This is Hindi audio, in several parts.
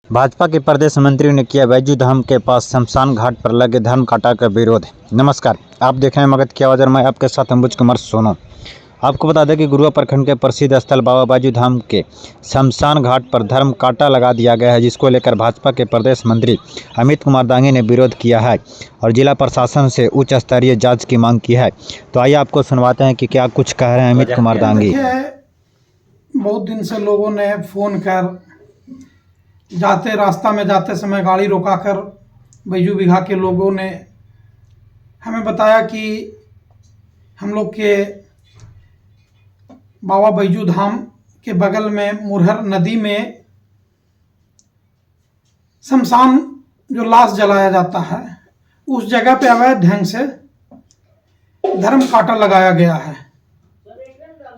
भाजपा के प्रदेश मंत्री ने किया बैजू धाम के पास शमशान घाट पर लगे धर्म कांटा का विरोध। नमस्कार, आप देख रहे हैं मगध की आवाज़ और मैं आपके साथ अंबुज कुमार सोनू। आपको बता दें कि गुरुआ प्रखंड के प्रसिद्ध स्थल बाबा बैजू धाम के शमशान घाट पर धर्म कांटा लगा दिया गया है, जिसको लेकर भाजपा के प्रदेश मंत्री अमित कुमार दांगी ने विरोध किया है और जिला प्रशासन से उच्च स्तरीय जाँच की मांग की है। तो आइए आपको सुनवाते हैं कि क्या कुछ कह रहे हैं अमित कुमार दांगी। बहुत दिन से लोगों ने फोन कर जाते रास्ता में जाते समय गाड़ी रोकाकर बैजू बिघा के लोगों ने हमें बताया कि हम लोग के बाबा बैजू धाम के बगल में मुरहर नदी में शमशान जो लाश जलाया जाता है उस जगह पे अवैध ढंग से धर्म कांटा लगाया गया है।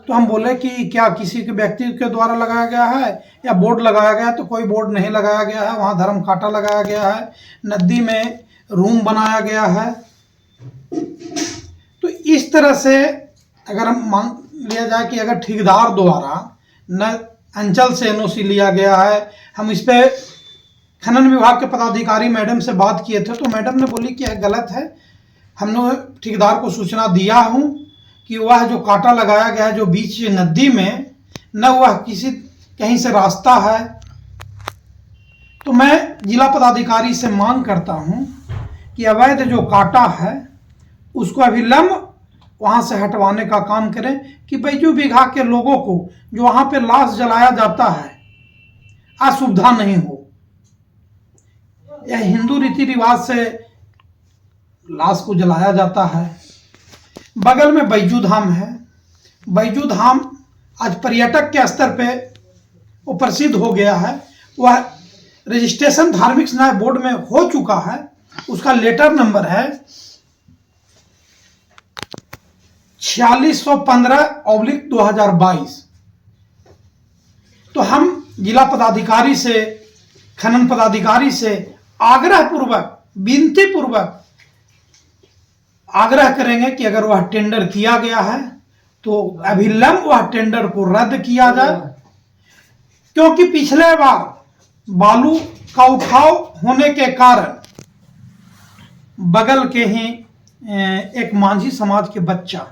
तो हम बोले कि क्या किसी के व्यक्ति के द्वारा लगाया गया है या बोर्ड लगाया गया है? तो कोई बोर्ड नहीं लगाया गया है, वहाँ धर्म कांटा लगाया गया है, नदी में रूम बनाया गया है। तो इस तरह से अगर हम मान लिया जाए कि अगर ठेकेदार द्वारा न अंचल से एनओसी लिया गया है, हम इस पे खनन विभाग के पदाधिकारी मैडम से बात किए थे तो मैडम ने बोली कि यह गलत है। हमने ठेकेदार को सूचना दिया हूँ कि वह जो कांटा लगाया गया है जो बीच नदी में, न वह किसी कहीं से रास्ता है। तो मैं जिला पदाधिकारी से मांग करता हूं कि अवैध जो कांटा है उसको अविलंब वहां से हटवाने का काम करें कि बैजू बिघा के लोगों को जो वहां पे लाश जलाया जाता है असुविधा नहीं हो। यह हिंदू रीति रिवाज से लाश को जलाया जाता है। बगल में बैजू धाम है। बैजू धाम आज पर्यटक के स्तर पे वो प्रसिद्ध हो गया है। वह रजिस्ट्रेशन धार्मिक न्याय बोर्ड में हो चुका है। उसका लेटर नंबर है 4615/2022। तो हम जिला पदाधिकारी से, खनन पदाधिकारी से आग्रह पूर्वक, विनती पूर्वक आग्रह करेंगे कि अगर वह टेंडर किया गया है तो अभिलंब वह टेंडर को रद्द किया जाए, क्योंकि पिछले बार बालू का उठाव होने के कारण बगल के ही एक मांझी समाज के बच्चा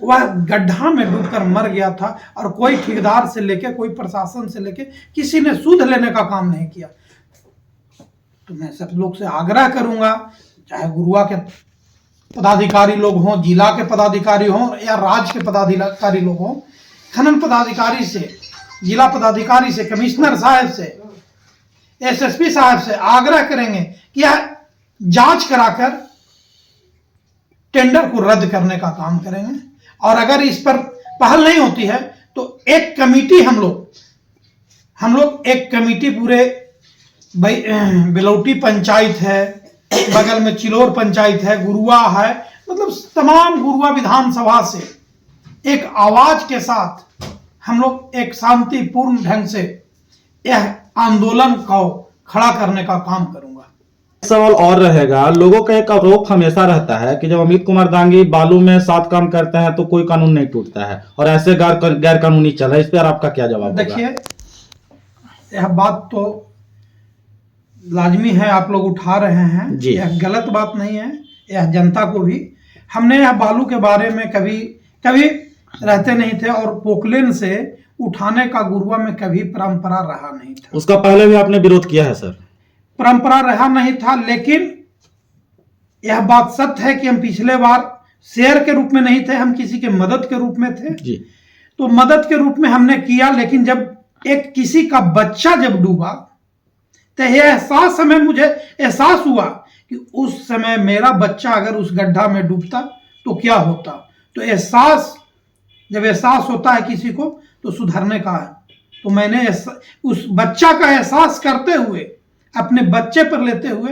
वह गड्ढा में डूबकर मर गया था और कोई ठेकेदार से लेके, कोई प्रशासन से लेके किसी ने सूद लेने का काम नहीं किया। तो मैं सब लोग से आग्रह करूंगा, चाहे गुरुआ के पदाधिकारी लोग हों, जिला के पदाधिकारी हों या राज्य के पदाधिकारी लोग हों, खनन पदाधिकारी से, जिला पदाधिकारी से, कमिश्नर साहब से, एसएसपी साहब से आग्रह करेंगे कि यह जांच कराकर टेंडर को रद्द करने का काम करेंगे। और अगर इस पर पहल नहीं होती है तो एक कमेटी हम लोग एक कमेटी पूरे बिलौटी पंचायत है, बगल में चिलोर पंचायत है, गुरुआ है, मतलब तमाम गुरुआ विधानसभा से एक आवाज के साथ हम लोग एक शांतिपूर्ण ढंग से यह आंदोलन को खड़ा करने का काम करूंगा। सवाल और रहेगा, लोगों का एक आरोप हमेशा रहता है कि जब अमित कुमार दांगी बालू में साथ काम करते हैं तो कोई कानून नहीं टूटता है और ऐसे गैर कानूनी चल रहा है। इस पर आपका क्या जवाब? देखिए, यह बात तो लाजमी है, आप लोग उठा रहे हैं, यह गलत बात नहीं है। यह जनता को भी, हमने यह बालू के बारे में कभी रहते नहीं थे और पोकलेन से उठाने का गुरुआ में कभी परंपरा रहा नहीं था। उसका पहले भी आपने विरोध किया है सर? परंपरा रहा नहीं था, लेकिन यह बात सत्य है कि हम पिछले बार शेयर के रूप में नहीं थे, हम किसी के मदद के रूप में थे जी। तो मदद के रूप में हमने किया, लेकिन जब एक किसी का बच्चा जब डूबा तो यह एहसास हमें, मुझे एहसास हुआ कि उस समय मेरा बच्चा अगर उस गड्ढा में डूबता तो क्या होता। तो एहसास, जब एहसास होता है किसी को तो सुधरने का है। तो मैंने उस बच्चा का एहसास करते हुए, अपने बच्चे पर लेते हुए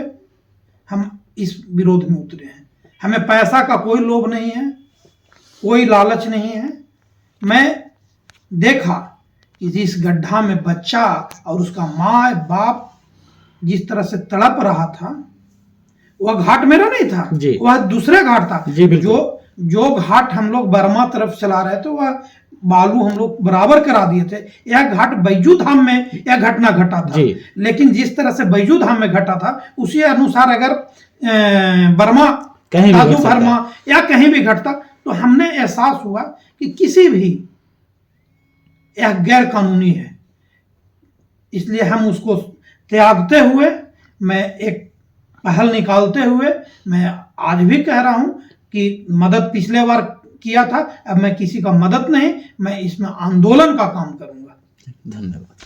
हम इस विरोध में उतरे हैं। हमें पैसा का कोई लोभ नहीं है, कोई लालच नहीं है। मैं देखा कि जिस गड्ढा में बच्चा और उसका माँ बाप जिस तरह से तड़प रहा था, वह घाट मेरा नहीं था, वह दूसरे घाट था जो जो घाट हम लोग बर्मा तरफ चला रहे थे वह बालू हम लोग बराबर करा दिए थे। यह घाट बैजू धाम में यह घटना घटा था, लेकिन जिस तरह से बैजू धाम में घटा था उसी अनुसार अगर बर्मा कहीं भी साधु बर्मा या कहीं भी घटता तो हमने एहसास हुआ कि किसी भी यह गैर कानूनी है, इसलिए हम उसको त्यागते हुए मैं एक पहल निकालते हुए मैं आज भी कह रहा हूं कि मदद पिछले बार किया था, अब मैं किसी का मदद नहीं, मैं इसमें आंदोलन का काम करूंगा। धन्यवाद।